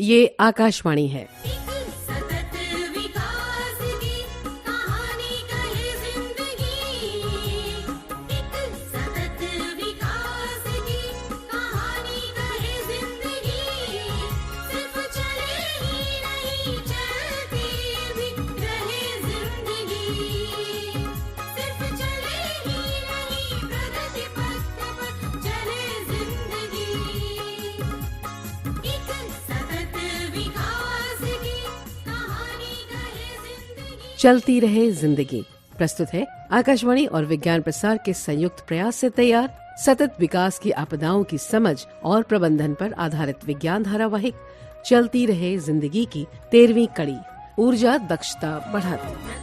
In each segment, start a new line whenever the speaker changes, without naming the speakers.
ये आकाशवाणी है। चलती रहे जिंदगी प्रस्तुत है आकाशवाणी और विज्ञान प्रसार के संयुक्त प्रयास से तैयार सतत विकास की आपदाओं की समझ और प्रबंधन पर आधारित विज्ञान धारावाहिक चलती रहे जिंदगी की 13वीं कड़ी, ऊर्जा दक्षता बढ़ाती।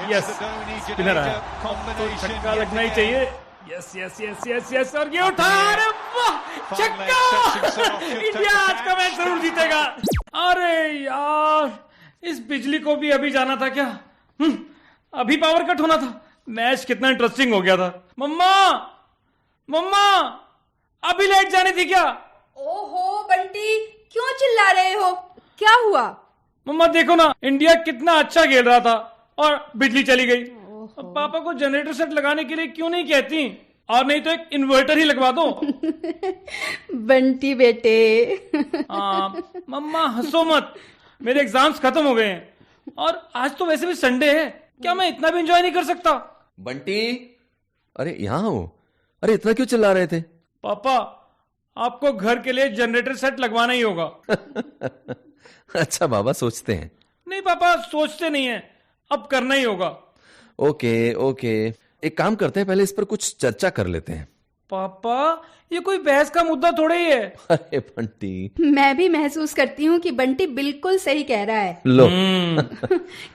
यस, स्पिनर आया तो छक्का लगना ही चाहिए। Yes yes yes yes yes और ये उठा, अरे वाह, छक्का! इंडिया आज का मैच जरूर जीतेगा। अरे यार, इस बिजली को भी अभी जाना था क्या? अभी पावर कट होना था। मैच कितना इंटरेस्टिंग हो गया था। मम्मा मम्मा, अभी लाइट जानी थी क्या?
ओहो बंटी, क्यों चिल्ला रहे हो? क्या हुआ?
मम्मा देखो ना, इंडिया कितना अच्छा खेल रहा था और बिजली चली गई। अब पापा को जनरेटर सेट लगाने के लिए क्यों नहीं कहती? और नहीं तो एक इन्वर्टर ही लगवा दो।
बंटी बेटे।
मम्मा हंसो मत, मेरे एग्जाम्स खत्म हो गए हैं और आज तो वैसे भी संडे है। क्या मैं इतना भी एंजॉय नहीं कर सकता?
बंटी, अरे यहाँ हो। अरे इतना क्यों चिल्ला रहे थे?
पापा, आपको घर के लिए जनरेटर सेट लगवाना ही होगा।
अच्छा बाबा, सोचते हैं।
नहीं पापा, सोचते नहीं है, अब करना ही होगा।
ओके ओके, एक काम करते हैं, पहले इस पर कुछ चर्चा कर लेते हैं।
पापा, ये कोई बहस का मुद्दा थोड़ा ही है।
अरे बंटी,
मैं भी महसूस करती हूँ कि बंटी बिल्कुल सही कह रहा है।
लो।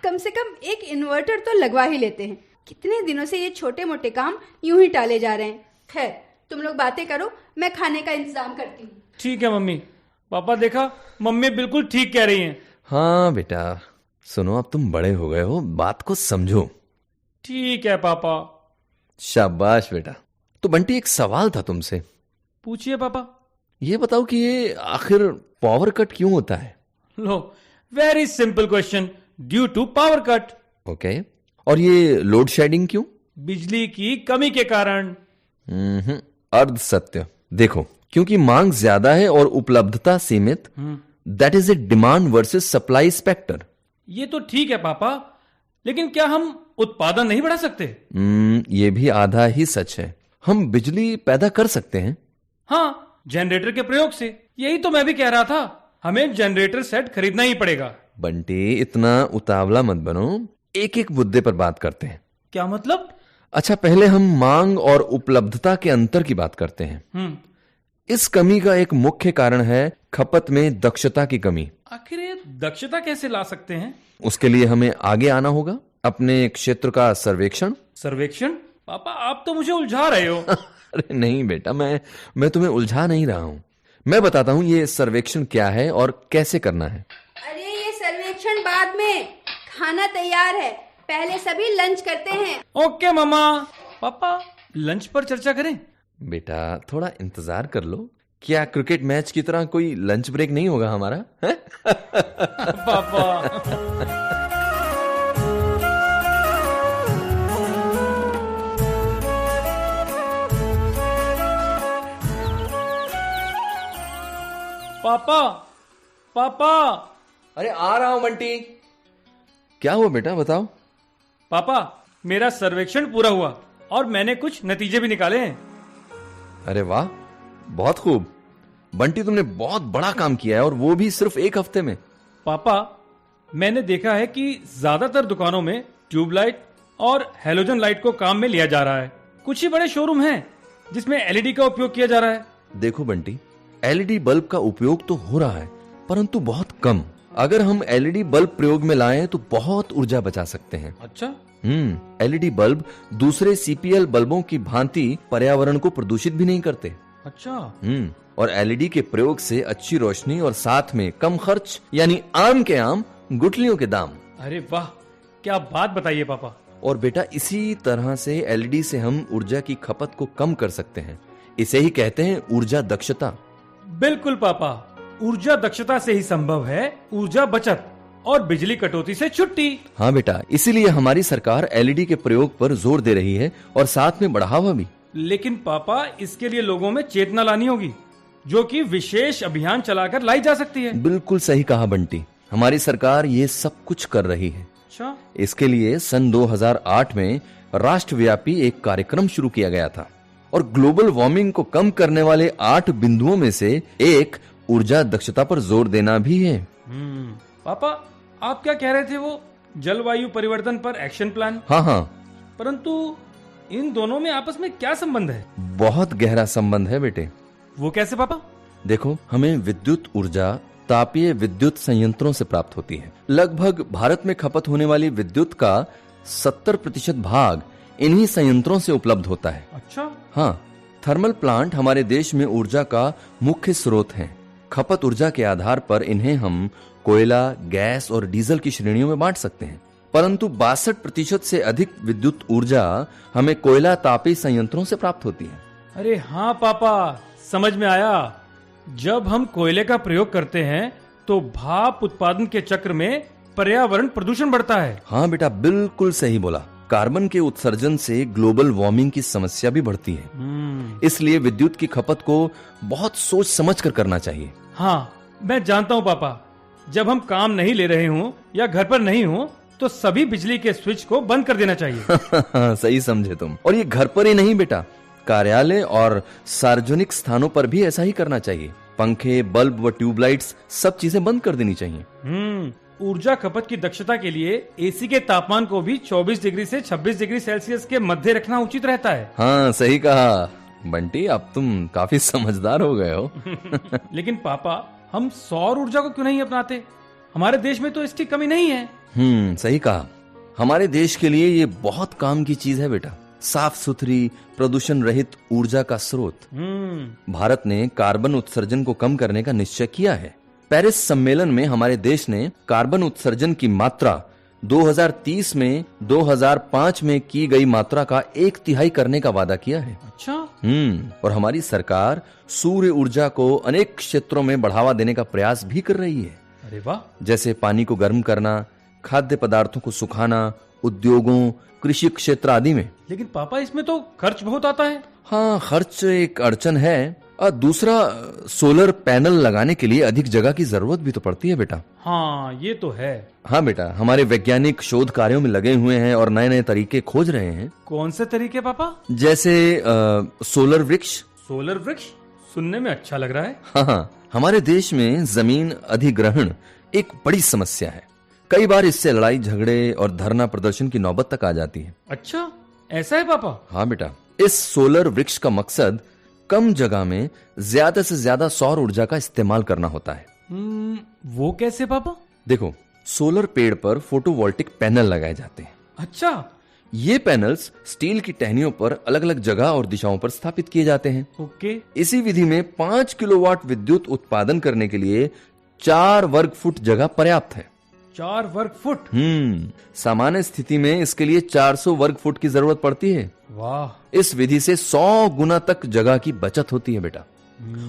कम से कम एक इन्वर्टर तो लगवा ही लेते हैं। कितने दिनों से ये छोटे मोटे काम यूं ही टाले जा रहे हैं। खैर, तुम लोग बातें करो, मैं खाने का इंतजाम करती हूँ।
ठीक है मम्मी। पापा देखा, मम्मी बिल्कुल ठीक कह रही हैं।
हाँ बेटा, सुनो, अब तुम बड़े हो गए हो, बात को समझो।
ठीक है पापा।
शाबाश बेटा। तो बंटी, एक सवाल था तुमसे।
पूछिए पापा।
ये बताओ कि ये आखिर पावर कट क्यों होता है?
लो, very simple question, due to power cut.
Okay, और ये लोड शेडिंग क्यों?
बिजली की कमी के कारण।
अर्ध सत्य। देखो, क्योंकि मांग ज्यादा है और उपलब्धता सीमित। That is a demand versus supply spectre.
ये तो ठीक है पापा, लेकिन क्या हम उत्पादन नहीं बढ़ा सकते?
ये भी आधा ही सच है। हम बिजली पैदा कर सकते हैं।
हाँ, जनरेटर के प्रयोग से। यही तो मैं भी कह रहा था, हमें जनरेटर सेट खरीदना ही पड़ेगा।
बंटी, इतना उतावला मत बनो, एक एक मुद्दे पर बात करते हैं।
क्या मतलब?
अच्छा, पहले हम मांग और उपलब्धता के अंतर की बात करते हैं। इस कमी का एक मुख्य कारण है खपत में दक्षता की कमी।
आखिर ये दक्षता कैसे ला सकते हैं?
उसके लिए हमें आगे आना होगा, अपने क्षेत्र का सर्वेक्षण।
सर्वेक्षण? पापा, आप तो मुझे उलझा रहे हो।
अरे नहीं बेटा, मैं तुम्हें उलझा नहीं रहा हूं। मैं बताता हूं ये सर्वेक्षण क्या है और कैसे करना है।
अरे ये सर्वेक्षण बाद में, खाना तैयार है, पहले सभी लंच करते हैं।
ओके मम्मा। पापा, लंच पर चर्चा करें?
बेटा, थोड़ा इंतजार कर लो। क्या क्रिकेट मैच की तरह कोई लंच ब्रेक नहीं होगा हमारा? है?
पापा। पापा पापा।
अरे आ रहा हूं बंटी। क्या हुआ बेटा, बताओ।
पापा, मेरा सर्वेक्षण पूरा हुआ और मैंने कुछ नतीजे भी निकाले हैं।
अरे वाह, बहुत खूब। बंटी, तुमने बहुत बड़ा काम किया है, और वो भी सिर्फ एक हफ्ते में।
पापा, मैंने देखा है कि ज्यादातर दुकानों में ट्यूबलाइट और हैलोजन लाइट को काम में लिया जा रहा है। कुछ ही बड़े शोरूम हैं जिसमें एलईडी का उपयोग किया जा रहा है।
देखो बंटी, एलईडी बल्ब का उपयोग तो हो रहा है, परंतु बहुत कम। अगर हम एलईडी बल्ब प्रयोग में लाएं तो बहुत ऊर्जा बचा सकते हैं।
अच्छा।
एलईडी बल्ब दूसरे सीपीएल बल्बों की भांति पर्यावरण को प्रदूषित भी नहीं करते।
अच्छा।
और एलईडी के प्रयोग से अच्छी रोशनी और साथ में कम खर्च, यानी आम के आम गुठलियों के दाम।
अरे वाह, क्या बात बताइए पापा।
और बेटा, इसी तरह से एलईडी से हम ऊर्जा की खपत को कम कर सकते हैं। इसे ही कहते हैं ऊर्जा दक्षता।
बिल्कुल पापा, ऊर्जा दक्षता से ही संभव है ऊर्जा बचत और बिजली कटौती से छुट्टी।
हाँ बेटा, इसीलिए हमारी सरकार एलईडी के प्रयोग पर जोर दे रही है और साथ में बढ़ावा भी।
लेकिन पापा, इसके लिए लोगों में चेतना लानी होगी, जो कि विशेष अभियान चलाकर लाई जा सकती है।
बिल्कुल सही कहा बंटी, हमारी सरकार ये सब कुछ कर रही है।
अच्छा।
इसके लिए सन 2008 में राष्ट्रव्यापी एक कार्यक्रम शुरू किया गया था और ग्लोबल वार्मिंग को कम करने वाले 8 बिंदुओं में से एक ऊर्जा दक्षता पर जोर देना भी है।
पापा, आप क्या कह रहे थे, वो जलवायु परिवर्तन पर एक्शन प्लान?
हाँ,
परंतु इन दोनों में आपस में क्या संबंध है?
बहुत गहरा संबंध है बेटे।
वो कैसे पापा?
देखो, हमें विद्युत ऊर्जा तापीय विद्युत संयंत्रों से प्राप्त होती है। लगभग भारत में खपत होने वाली विद्युत का 70% भाग इन्हीं संयंत्रों से उपलब्ध होता है।
अच्छा।
हाँ, थर्मल प्लांट हमारे देश में ऊर्जा का मुख्य स्रोत हैं। खपत ऊर्जा के आधार पर इन्हें हम कोयला, गैस और डीजल की श्रेणियों में बांट सकते हैं, परंतु 62% से अधिक विद्युत ऊर्जा हमें कोयला तापीय संयंत्रों से प्राप्त होती है।
अरे हाँ पापा, समझ में आया। जब हम कोयले का प्रयोग करते हैं तो भाप उत्पादन के चक्र में पर्यावरण प्रदूषण बढ़ता है।
हाँ बेटा, बिल्कुल सही बोला। कार्बन के उत्सर्जन से ग्लोबल वार्मिंग की समस्या भी बढ़ती है। इसलिए विद्युत की खपत को बहुत सोच समझ कर करना चाहिए।
हाँ, मैं जानता हूँ पापा। जब हम काम नहीं ले रहे हों या घर पर नहीं हों तो सभी बिजली के स्विच को बंद कर देना चाहिए।
सही समझे तुम। और ये घर पर ही नहीं बेटा, कार्यालय और सार्वजनिक स्थानों पर भी ऐसा ही करना चाहिए। पंखे, बल्ब व ट्यूबलाइट्स सब चीजें बंद कर देनी चाहिए।
ऊर्जा खपत की दक्षता के लिए एसी के तापमान को भी 24 डिग्री से 26 डिग्री सेल्सियस के मध्य रखना उचित रहता है।
हाँ, सही कहा बंटी, अब तुम काफी समझदार हो गए हो।
लेकिन पापा, हम सौर ऊर्जा को क्यों नहीं अपनाते? हमारे देश में तो इसकी कमी नहीं है।
सही कहा। हमारे देश के लिए ये बहुत काम की चीज है बेटा। साफ सुथरी, प्रदूषण रहित ऊर्जा का स्रोत। भारत ने कार्बन उत्सर्जन को कम करने का निश्चय किया है। पेरिस सम्मेलन में हमारे देश ने कार्बन उत्सर्जन की मात्रा 2030 में 2005 में की गई मात्रा का 1/3 करने का वादा किया है।
अच्छा।
और हमारी सरकार सूर्य ऊर्जा को अनेक क्षेत्रों में बढ़ावा देने का प्रयास भी कर रही है।
अरे वाह।
जैसे पानी को गर्म करना, खाद्य पदार्थों को सुखाना, उद्योगों, कृषि क्षेत्र आदि में।
लेकिन पापा, इसमें तो खर्च बहुत आता है।
हाँ, खर्च एक अड़चन है। और दूसरा, सोलर पैनल लगाने के लिए अधिक जगह की जरूरत भी तो पड़ती है बेटा।
हाँ, ये तो है।
हाँ बेटा, हमारे वैज्ञानिक शोध कार्यों में लगे हुए हैं और नए नए तरीके खोज रहे हैं।
कौन से तरीके पापा?
जैसे सोलर वृक्ष।
सोलर वृक्ष सुनने में अच्छा लग रहा है।
हाँ, हमारे देश में जमीन अधिग्रहण एक बड़ी समस्या है। कई बार इससे लड़ाई झगड़े और धरना प्रदर्शन की नौबत तक आ जाती है।
अच्छा, ऐसा है पापा?
हाँ बेटा, इस सोलर वृक्ष का मकसद कम जगह में ज्यादा से ज्यादा सौर ऊर्जा का इस्तेमाल करना होता है।
वो कैसे पापा?
देखो, सोलर पेड़ पर फोटोवोल्टिक पैनल लगाए जाते हैं।
अच्छा।
ये पैनल्स स्टील की टहनियों पर अलग अलग जगह और दिशाओं पर स्थापित किए जाते हैं।
ओके।
इसी विधि में 5 किलोवाट विद्युत उत्पादन करने के लिए 4 वर्ग फुट जगह पर्याप्त है।
4 वर्ग फुट?
सामान्य स्थिति में इसके लिए 400 वर्ग फुट की जरूरत पड़ती है।
वाह।
इस विधि से 100 गुना तक जगह की बचत होती है बेटा।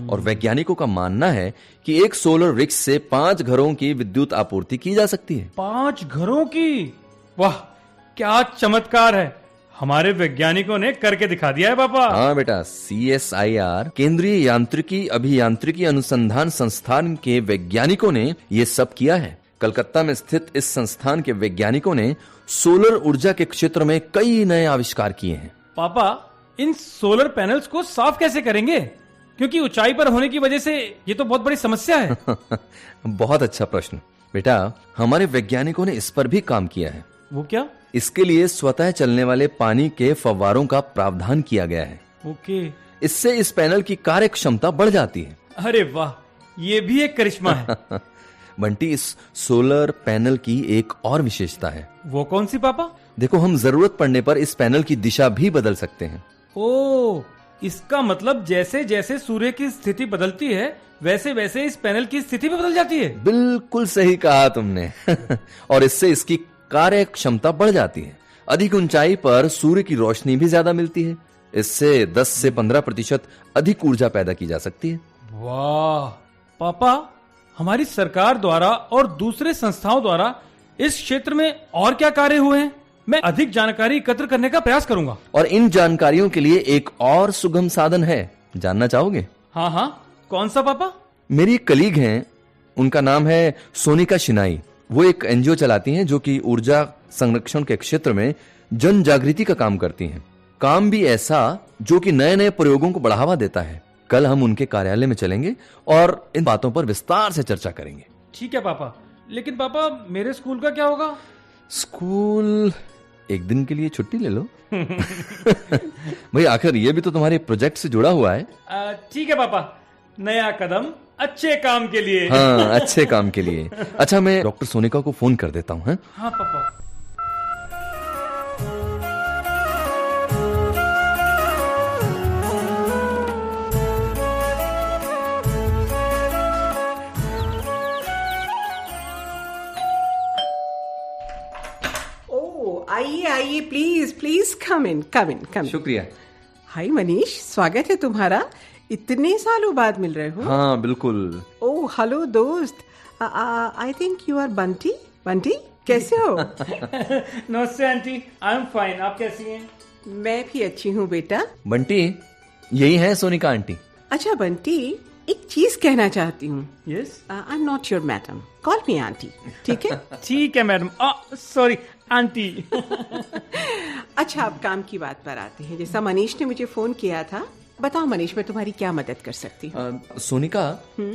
और वैज्ञानिकों का मानना है कि एक सोलर वृक्ष से 5 घरों की विद्युत आपूर्ति की जा सकती है।
5 घरों की? वाह, क्या चमत्कार है। हमारे वैज्ञानिकों ने करके दिखा दिया है पापा।
हाँ बेटा, CSIR केंद्रीय यांत्रिकी अभियांत्रिकी अनुसंधान संस्थान के वैज्ञानिकों ने ये सब किया है। कलकत्ता में स्थित इस संस्थान के वैज्ञानिकों ने सोलर ऊर्जा के क्षेत्र में कई नए आविष्कार किए हैं।
पापा, इन सोलर पैनल्स को साफ कैसे करेंगे? क्योंकि ऊंचाई पर होने की वजह से ये तो बहुत बड़ी समस्या है।
बहुत अच्छा प्रश्न। बेटा, हमारे वैज्ञानिकों ने इस पर भी काम किया है।
वो क्या?
इसके लिए स्वतः चलने वाले पानी के फव्वारों का प्रावधान किया गया है।
ओके।
इससे इस पैनल की कार्य क्षमता बढ़ जाती है।
अरे वाह, ये भी एक करिश्मा है।
बंटी, इस सोलर पैनल की एक और विशेषता है।
वो कौन सी पापा?
देखो, हम जरूरत पड़ने पर इस पैनल की दिशा भी बदल सकते हैं।
ओ, इसका मतलब जैसे जैसे सूर्य की स्थिति बदलती है वैसे वैसे इस पैनल की स्थिति भी बदल जाती है।
बिल्कुल सही कहा तुमने। और इससे इसकी कार्य क्षमता बढ़ जाती है। अधिक ऊंचाई पर सूर्य की रोशनी भी ज्यादा मिलती है। इससे 10 से 15% अधिक ऊर्जा पैदा की जा सकती है।
वाह पापा, हमारी सरकार द्वारा और दूसरे संस्थाओं द्वारा इस क्षेत्र में और क्या कार्य हुए हैं? मैं अधिक जानकारी एकत्र करने का प्रयास करूंगा।
और इन जानकारियों के लिए एक और सुगम साधन है, जानना चाहोगे?
हाँ हाँ, कौन सा पापा?
मेरी एक कलीग हैं, उनका नाम है सोनिका शिनाई। वो एक एनजीओ चलाती हैं जो कि ऊर्जा संरक्षण के क्षेत्र में जन जागृति का काम करती हैं। काम भी ऐसा जो कि नए नए प्रयोगों को बढ़ावा देता है। कल हम उनके कार्यालय में चलेंगे और इन बातों पर विस्तार से चर्चा करेंगे।
ठीक है पापा, लेकिन पापा मेरे स्कूल का क्या होगा?
स्कूल एक दिन के लिए छुट्टी ले लो। भाई, आखिर ये भी तो तुम्हारे प्रोजेक्ट से जुड़ा हुआ है।
ठीक है पापा, नया कदम अच्छे काम के लिए।
हाँ, अच्छे काम के लिए। अच्छा, मैं डॉक्टर सोनिका को फोन कर देता हूँ।
हाँ पापा।
आइए आइए, प्लीज प्लीज कम इन कम इन कम।
शुक्रिया।
हाय मनीष, स्वागत है तुम्हारा। इतने सालों बाद मिल रहे हो।
हाँ बिल्कुल।
ओह हेलो दोस्त, I think you are Bunty. Bunty, कैसे हो?
नमस्ते आंटी, आई एम फाइन। आप कैसी हैं?
मैं भी अच्छी हूँ बेटा।
बंटी, यही है सोनिका आंटी।
अच्छा बंटी, एक चीज कहना चाहती हूँ।
Yes.
I am not your madam, call me aunty, ठीक है?
ठीक है मैडम। Sorry aunty.
अच्छा, अब काम की बात पर आते हैं। जैसा मनीष ने मुझे फोन किया था, बताओ मनीष, मैं तुम्हारी क्या मदद कर सकती हूँ?
सोनिका,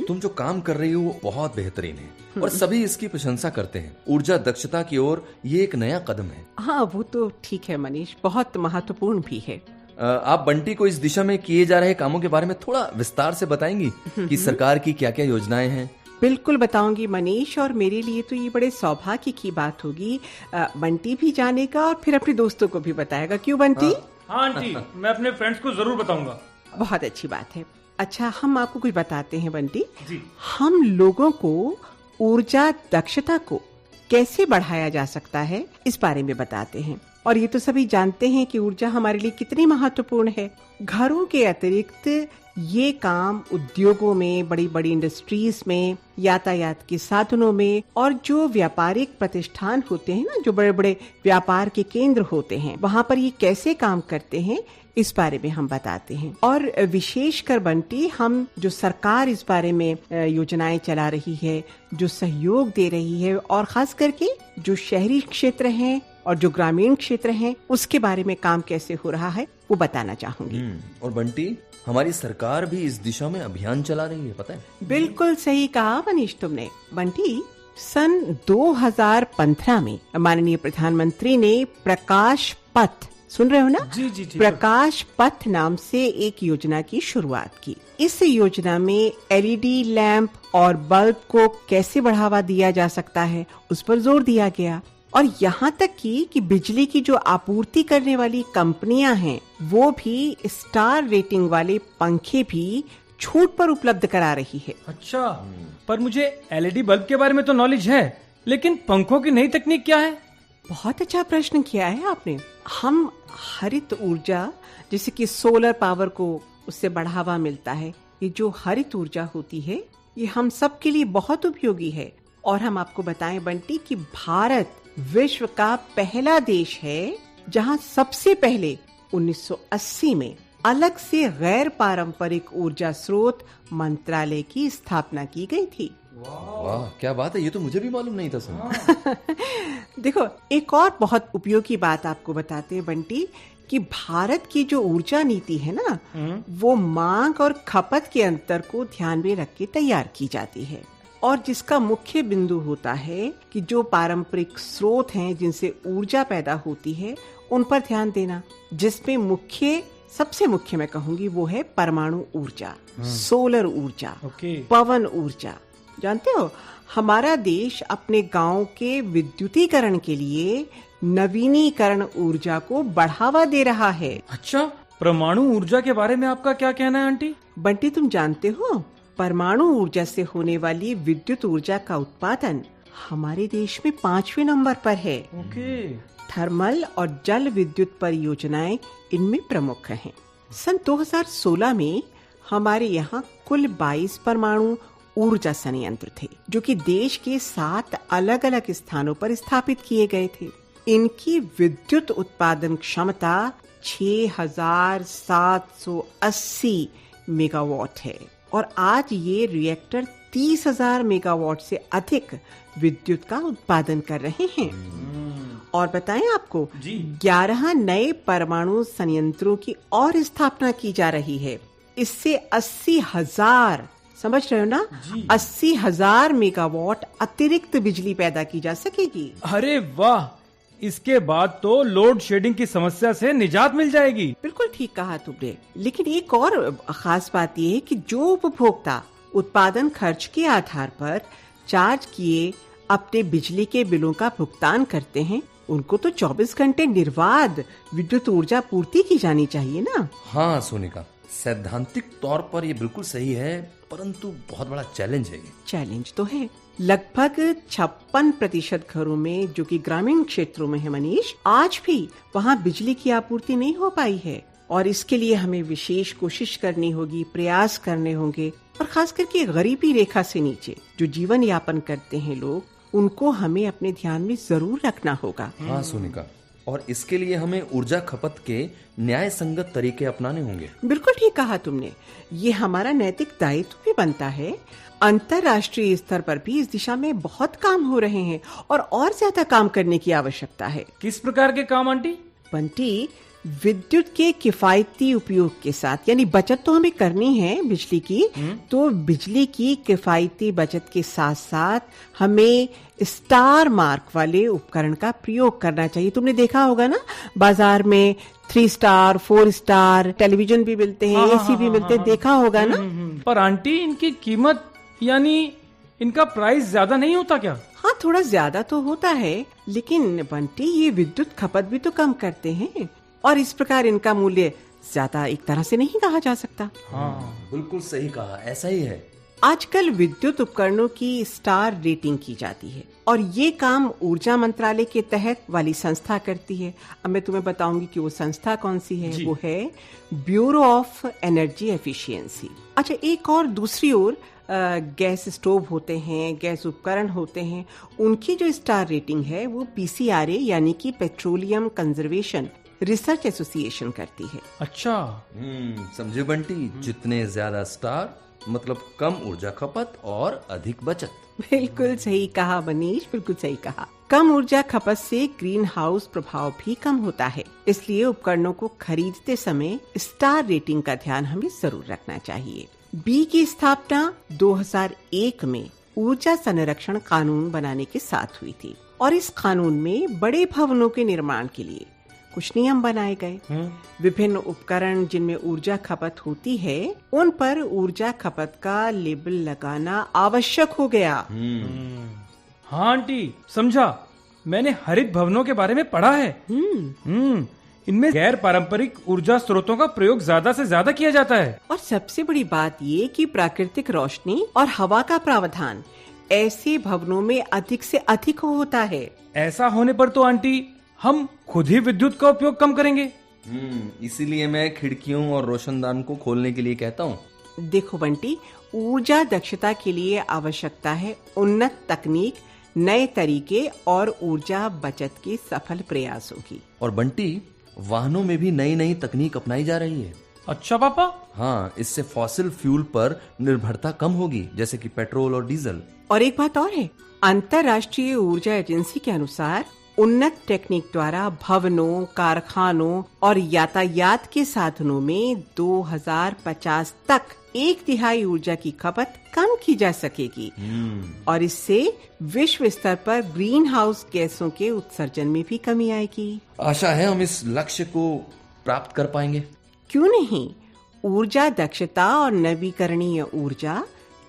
तुम जो काम कर रही हो वो बहुत बेहतरीन है और सभी इसकी प्रशंसा करते हैं। ऊर्जा दक्षता की ओर ये एक नया कदम है।
हाँ वो तो ठीक है मनीष, बहुत महत्वपूर्ण भी है।
आप बंटी को इस दिशा में किए जा रहे कामों के बारे में थोड़ा विस्तार से बताएंगी कि सरकार की क्या क्या योजनाएं हैं?
बिल्कुल बताऊंगी मनीष, और मेरे लिए तो ये बड़े सौभाग्य की बात होगी। बंटी भी जानेगा और फिर अपने दोस्तों को भी बताएगा। क्यों बंटी?
हाँ आंटी, मैं अपने फ्रेंड्स को जरूर बताऊंगा।
बहुत अच्छी बात है। अच्छा, हम आपको कुछ बताते हैं बंटी
जी।
हम लोगों को ऊर्जा दक्षता को कैसे बढ़ाया जा सकता है इस बारे में बताते हैं। और ये तो सभी जानते हैं कि ऊर्जा हमारे लिए कितनी महत्वपूर्ण है। घरों के अतिरिक्त ये काम उद्योगों में, बड़ी बड़ी इंडस्ट्रीज में, यातायात के साधनों में, और जो व्यापारिक प्रतिष्ठान होते हैं ना, जो बड़े बड़े व्यापार के केंद्र होते हैं, वहाँ पर ये कैसे काम करते हैं इस बारे में हम बताते हैं। और विशेषकर बंटी, हम जो सरकार इस बारे में योजनाएं चला रही है, जो सहयोग दे रही है, और खास करके जो शहरी क्षेत्र हैं और जो ग्रामीण क्षेत्र हैं, उसके बारे में काम कैसे हो रहा है वो बताना चाहूंगी।
और बंटी, हमारी सरकार भी इस दिशा में अभियान चला रही है, पता है?
बिल्कुल सही कहा मनीष तुमने। बंटी, सन 2015 में माननीय प्रधानमंत्री ने प्रकाश पथ, सुन रहे हो ना?
जी जी जी।
प्रकाश पथ नाम से एक योजना की शुरुआत की। इस योजना में एलईडी लैंप और बल्ब को कैसे बढ़ावा दिया जा सकता है उस पर जोर दिया गया। और यहाँ तक कि बिजली की जो आपूर्ति करने वाली कंपनियां हैं, वो भी स्टार रेटिंग वाले पंखे भी छूट पर उपलब्ध करा रही है।
अच्छा, पर मुझे एलईडी बल्ब के बारे में तो नॉलेज है, लेकिन पंखों की नई तकनीक क्या है?
बहुत अच्छा प्रश्न किया है आपने। हम हरित ऊर्जा, जैसे कि सोलर पावर को उससे बढ़ावा मिलता है, ये जो हरित ऊर्जा होती है ये हम सब के लिए बहुत उपयोगी है। और हम आपको बताएं बंटी कि भारत विश्व का पहला देश है जहां सबसे पहले 1980 में अलग से गैर पारंपरिक ऊर्जा स्रोत मंत्रालय की स्थापना की गई थी।
वाह, क्या बात है, ये तो मुझे भी मालूम नहीं था सर।
देखो, एक और बहुत उपयोगी बात आपको बताते हैं बंटी कि भारत की जो ऊर्जा नीति है ना, वो मांग और खपत के अंतर को ध्यान में रख के तैयार की जाती है। और जिसका मुख्य बिंदु होता है कि जो पारंपरिक स्रोत हैं जिनसे ऊर्जा पैदा होती है उन पर ध्यान देना, जिसमें सबसे मुख्य मैं कहूंगी वो है परमाणु ऊर्जा, सोलर ऊर्जा, पवन ऊर्जा। जानते हो, हमारा देश अपने गांव के विद्युतीकरण के लिए नवीनीकरण ऊर्जा को बढ़ावा दे रहा है।
अच्छा, परमाणु ऊर्जा के बारे में आपका क्या कहना है आंटी?
बंटी, तुम जानते हो परमाणु ऊर्जा से होने वाली विद्युत ऊर्जा का उत्पादन हमारे देश में 5वें नंबर पर है। थर्मल और जल विद्युत परियोजनाएं इनमें प्रमुख हैं। सन 2016 में हमारे यहाँ कुल 22 परमाणु ऊर्जा संयंत्र थे, जो कि देश के 7 अलग अलग स्थानों पर स्थापित किए गए थे। इनकी विद्युत उत्पादन क्षमता 6,780 मेगावाट है और आज ये रिएक्टर 30,000 मेगावाट से अधिक विद्युत का उत्पादन कर रहे हैं। और बताएं आपको, 11 नए परमाणु संयंत्रों की और स्थापना की जा रही है। इससे 80,000, समझ रहे हो ना, 80,000 मेगावाट अतिरिक्त बिजली पैदा की जा सकेगी।
अरे वाह, इसके बाद तो लोड शेडिंग की समस्या से निजात मिल जाएगी।
बिल्कुल ठीक कहा तुमने। लेकिन एक और खास बात यह है कि जो उपभोक्ता उत्पादन खर्च के आधार पर चार्ज किए अपने बिजली के बिलों का भुगतान करते हैं, उनको तो 24 घंटे निर्बाध विद्युत ऊर्जा पूर्ति की जानी चाहिए ना।
हाँ सोनिका, सैद्धांतिक तौर पर ये बिल्कुल सही है, परंतु बहुत बड़ा चैलेंज है।
चैलेंज तो है। लगभग 56% घरों में, जो कि ग्रामीण क्षेत्रों में है मनीष, आज भी वहाँ बिजली की आपूर्ति नहीं हो पाई है। और इसके लिए हमें विशेष कोशिश करनी होगी, प्रयास करने होंगे। और खास करके गरीबी रेखा से नीचे जो जीवन यापन करते हैं लोग, उनको हमें अपने ध्यान में जरूर रखना होगा।
हाँ सोनिका, और इसके लिए हमें ऊर्जा खपत के न्याय संगत तरीके अपनाने होंगे।
बिल्कुल ठीक कहा तुमने। ये हमारा नैतिक दायित्व भी बनता है। अंतर्राष्ट्रीय स्तर पर भी इस दिशा में बहुत काम हो रहे हैं और ज्यादा काम करने की आवश्यकता है।
किस प्रकार के काम आंटी?
बंटी, विद्युत के किफायती उपयोग के साथ, यानी बचत तो हमें करनी है बिजली की, तो बिजली की किफायती बचत के साथ साथ हमें स्टार मार्क वाले उपकरण का प्रयोग करना चाहिए। तुमने देखा होगा ना, बाजार में 3 स्टार, 4 स्टार टेलीविजन भी मिलते हैं, एसी भी मिलते हैं, देखा होगा ना।
पर आंटी, इनकी कीमत यानी इनका प्राइस ज्यादा नहीं होता क्या?
हाँ, थोड़ा ज्यादा तो होता है, लेकिन बंटी ये विद्युत खपत भी तो कम करते हैं और इस प्रकार इनका मूल्य ज्यादा एक तरह से नहीं कहा जा सकता।
हाँ, बिल्कुल सही कहा, ऐसा ही है।
आजकल विद्युत उपकरणों की स्टार रेटिंग की जाती है और ये काम ऊर्जा मंत्रालय के तहत वाली संस्था करती है। अब मैं तुम्हें बताऊंगी कि वो संस्था कौन सी है। वो है ब्यूरो ऑफ एनर्जी एफिशिएंसी। अच्छा, एक और दूसरी ओर गैस स्टोव होते हैं, गैस उपकरण होते हैं, उनकी जो स्टार रेटिंग है वो PCRA यानी कि पेट्रोलियम कंजर्वेशन रिसर्च एसोसिएशन करती है।
अच्छा,
समझे बंटी, जितने ज्यादा स्टार मतलब कम ऊर्जा खपत और अधिक बचत।
बिल्कुल सही कहा मनीष, बिल्कुल सही कहा। कम ऊर्जा खपत से ग्रीन हाउस प्रभाव भी कम होता है, इसलिए उपकरणों को खरीदते समय स्टार रेटिंग का ध्यान हमें जरूर रखना चाहिए। बी की स्थापना 2001 में ऊर्जा संरक्षण कानून बनाने के साथ हुई थी और इस कानून में बड़े भवनों के निर्माण के लिए कुछ नियम बनाए गए। विभिन्न उपकरण जिनमें ऊर्जा खपत होती है, उन पर ऊर्जा खपत का लेबल लगाना आवश्यक हो गया।
हाँ आंटी, समझा। मैंने हरित भवनों के बारे में पढ़ा है। इनमें गैर पारंपरिक ऊर्जा स्रोतों का प्रयोग ज्यादा से ज्यादा किया जाता है।
और सबसे बड़ी बात ये कि प्राकृतिक रोशनी और हवा का प्रावधान ऐसे भवनों में अधिक से अधिक होता है।
ऐसा होने पर तो आंटी हम खुद ही विद्युत का उपयोग कम करेंगे।
इसीलिए मैं खिड़कियों और रोशनदान को खोलने के लिए कहता हूँ।
देखो बंटी, ऊर्जा दक्षता के लिए आवश्यकता है उन्नत तकनीक, नए तरीके और ऊर्जा बचत के सफल प्रयासों की।
और बंटी, वाहनों में भी नई नई तकनीक अपनाई जा रही है।
अच्छा पापा?
हाँ, इससे फॉसिल फ्यूल पर निर्भरता कम होगी, जैसे कि पेट्रोल और डीजल।
और एक बात और है, अंतर्राष्ट्रीय ऊर्जा एजेंसी के अनुसार उन्नत टेक्निक द्वारा भवनों, कारखानों और यातायात के साधनों में 2050 तक 1/3 ऊर्जा की खपत कम की जा सकेगी और इससे विश्व स्तर पर ग्रीन हाउस गैसों के उत्सर्जन में भी कमी आएगी।
आशा है हम इस लक्ष्य को प्राप्त कर पाएंगे।
क्यों नहीं? ऊर्जा दक्षता और नवीकरणीय ऊर्जा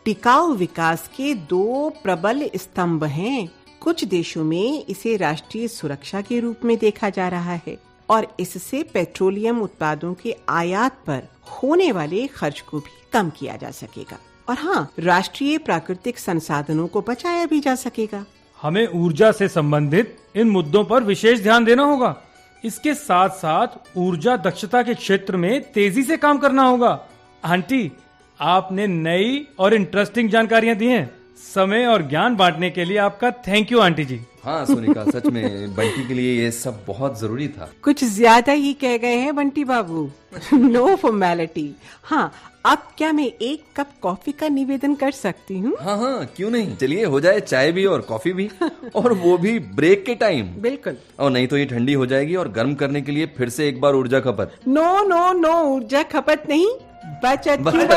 टिकाऊ विकास के 2 प्रबल स्तंभ हैं। कुछ देशों में इसे राष्ट्रीय सुरक्षा के रूप में देखा जा रहा है और इससे पेट्रोलियम उत्पादों के आयात पर होने वाले खर्च को भी कम किया जा सकेगा और हाँ, राष्ट्रीय प्राकृतिक संसाधनों को बचाया भी जा सकेगा।
हमें ऊर्जा से संबंधित इन मुद्दों पर विशेष ध्यान देना होगा। इसके साथ साथ ऊर्जा दक्षता के क्षेत्र में तेजी से काम करना होगा। आंटी, आपने नई और इंटरेस्टिंग जानकारियां दी हैं। समय और ज्ञान बांटने के लिए आपका थैंक यू आंटी जी।
हाँ सोनिका, सच में बंटी के लिए ये सब बहुत जरूरी था।
कुछ ज्यादा ही कह गए हैं बंटी बाबू। No formality. हाँ, अब क्या मैं 1 कप कॉफी का निवेदन कर सकती हूँ?
हाँ, क्यों नहीं। चलिए, हो जाए चाय भी और कॉफी भी और वो भी ब्रेक के टाइम।
बिल्कुल।
और नहीं तो ये ठंडी हो जाएगी और गर्म करने के लिए फिर से एक बार ऊर्जा खपत।
नो नो नो, ऊर्जा खपत नहीं, बचत की बंटी।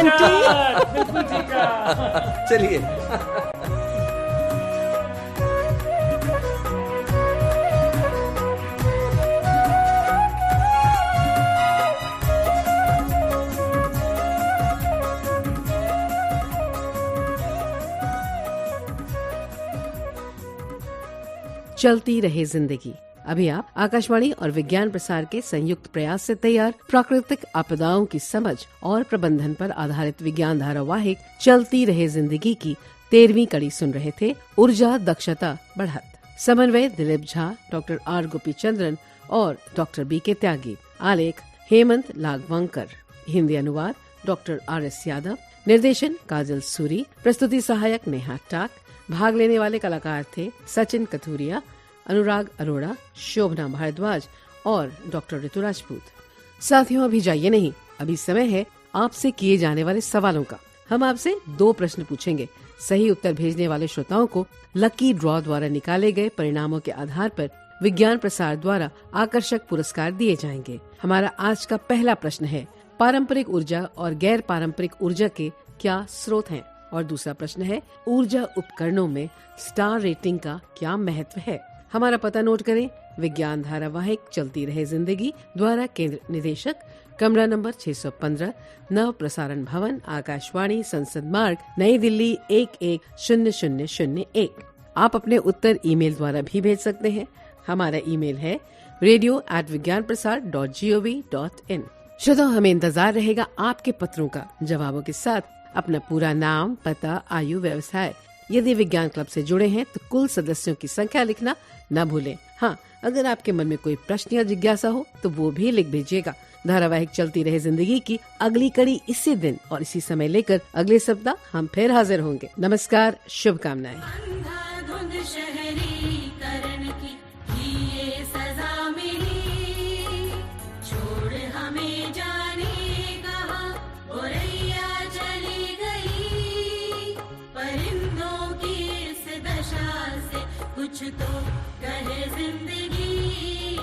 बिल्कुल ठीक है।
चलिए।
चलती रहे जिंदगी। अभी आप आकाशवाणी और विज्ञान प्रसार के संयुक्त प्रयास से तैयार प्राकृतिक आपदाओं की समझ और प्रबंधन पर आधारित विज्ञान धारावाहिक चलती रहे जिंदगी की 13वीं कड़ी सुन रहे थे। ऊर्जा दक्षता बढ़त। समन्वय दिलीप झा, डॉक्टर आर गोपीचंद्रन और डॉक्टर बी.के. त्यागी। आलेख हेमंत लागवांकर। हिंदी अनुवाद डॉक्टर आर.एस. यादव। निर्देशन काजल सूरी। प्रस्तुति सहायक नेहा टाक। भाग लेने वाले कलाकार थे सचिन कथूरिया, अनुराग अरोड़ा, शोभना भारद्वाज और डॉक्टर ऋतु राजपूत। साथियों, अभी जाइए नहीं, अभी समय है आपसे किए जाने वाले सवालों का। हम आपसे 2 प्रश्न पूछेंगे। सही उत्तर भेजने वाले श्रोताओं को लकी ड्रॉ द्वारा निकाले गए परिणामों के आधार पर विज्ञान प्रसार द्वारा आकर्षक पुरस्कार दिए जाएंगे। हमारा आज का पहला प्रश्न है, पारंपरिक ऊर्जा और गैर पारंपरिक ऊर्जा के क्या स्रोत हैं? और दूसरा प्रश्न है, ऊर्जा उपकरणों में स्टार रेटिंग का क्या महत्व है? हमारा पता नोट करें। विज्ञान धारावाहिक चलती रहे जिंदगी द्वारा केंद्र निदेशक, कमरा नंबर 615, नव प्रसारण भवन, आकाशवाणी, संसद मार्ग, नई दिल्ली 110001। आप अपने उत्तर ईमेल द्वारा भी भेज सकते हैं। हमारा ईमेल है radio@vigyanprasar.gov.in। श्रोताओं, हमें इंतजार रहेगा आपके पत्रों का। जवाबों के साथ अपना पूरा नाम, पता, आयु, व्यवसाय। यदि विज्ञान क्लब से जुड़े हैं तो कुल सदस्यों की संख्या लिखना न भूलें। हाँ, अगर आपके मन में कोई प्रश्न या जिज्ञासा हो तो वो भी लिख भेजिएगा। धारावाहिक चलती रहे जिंदगी की अगली कड़ी इसी दिन और इसी समय लेकर अगले सप्ताह हम फिर हाजिर होंगे। नमस्कार, शुभकामनाएं।
कुछ तो कहे जिंदगी।